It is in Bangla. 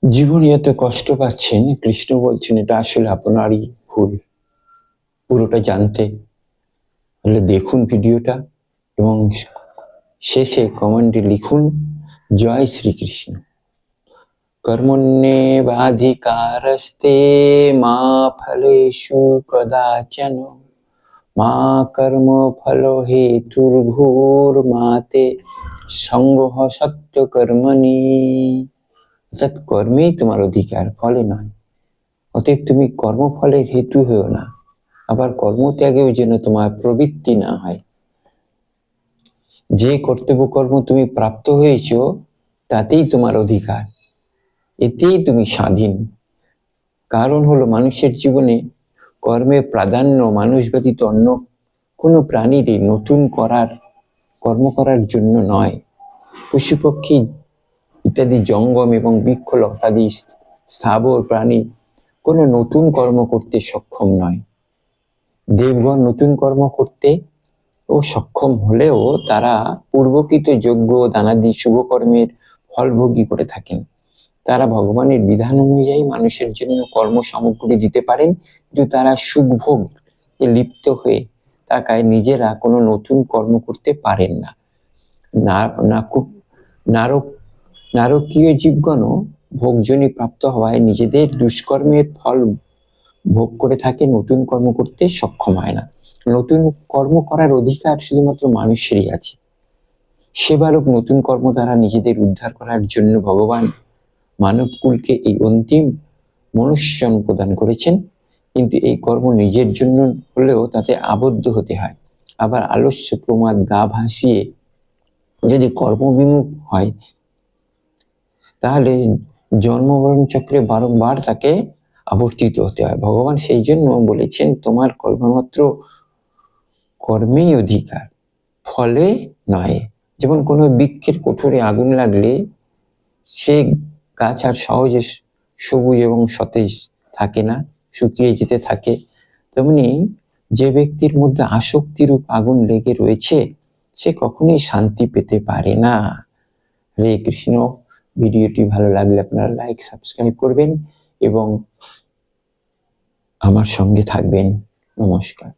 জীবনে এত কষ্ট পাচ্ছেন, কৃষ্ণ বলছেন এটা আসলে আপনারই ভুল। পুরোটা জানতে হলে দেখুন ভিডিওটা এবং শেষে কমেন্টে লিখুন জয় শ্রীকৃষ্ণ। कर्मण्येवाधिकारस्ते मा फलेषु कदाचन मा कर्मफलो हेतुर्भूर्मा ते সঙ্গঃ সত্যকর্মণি। অর্থাৎ কর্মেই তোমার অধিকার, ফলে নয়। অতএব তুমি কর্মফলের হেতু হও না, আবার কর্মত্যাগেও যেন তোমার প্রবৃত্তি না হয়। যে কর্তব্য কর্ম তুমি প্রাপ্ত হয়েছ তাতেই তোমার অধিকার, এতেই তুমি স্বাধীন। কারণ হলো মানুষের জীবনে কর্মের প্রাধান্য মানুষ ব্যতীত অন্য কোনো প্রাণীরই নতুন কর্ম করার জন্য নয়। পশু পক্ষী ইত্যাদি জঙ্গম এবং বৃক্ষলতাদি স্থাবর প্রাণী কোনো নতুন কর্ম করতে সক্ষম নয়। দেবগণ নতুন কর্ম করতে ও সক্ষম হলেও তারা পূর্বকৃত যজ্ঞ দানাদি শুভকর্মের ফলভোগী করে থাকেন। তারা ভগবানের বিধান অনুযায়ী মানুষের জন্য কর্ম সামগ্রী দিতে পারেন, কিন্তু তারা সুখভোগ লিপ্ত হয়ে থাকায় নিজেরা কোনো নতুন কর্ম করতে পারেন না। নারকীয় জীবগণও ভোগজনী প্রাপ্ত হওয়ায় নিজেদের দুষ্কর্মের ফল ভোগ করে থাকে, নতুন কর্ম করতে সক্ষম হয় না। নতুন কর্ম করার অধিকার শুধুমাত্র মানুষেরই আছে। সেবারূপ নতুন কর্ম দ্বারা নিজেদের উদ্ধার করার জন্য ভগবান মানবকুলকে এই অন্তিম মনুষ্যজন্ম প্রদান করেছেন। কিন্তু এই কর্ম নিজের জন্য হলেও তাতে আবদ্ধ হতে হয়। আবার আলস্য প্রমাদ গা ভাসিয়ে যদি কর্মবিমুখ হয় তাহলে জন্মমরণ চক্রে বারংবার তাকে আবর্তিত হতে হয়। ভগবান সেই জন্য বলেছেন তোমার কর্মমাত্র কর্মেই অধিকার, ফলে নয়। যেমন কোনো বৃক্ষের কোঠরে আগুন লাগলে সে গাছ আর সহজে সবুজ এবং সতেজ থাকে না, শুকিয়ে যেতে থাকে। তেমনি যে ব্যক্তির মধ্যে আসক্তিরূপ আগুন লেগে রয়েছে সে কখনোই শান্তি পেতে পারে না। হরে কৃষ্ণ। ভিডিওটি ভালো লাগলে আপনারা লাইক সাবস্ক্রাইব করবেন এবং আমার সঙ্গে থাকবেন। নমস্কার।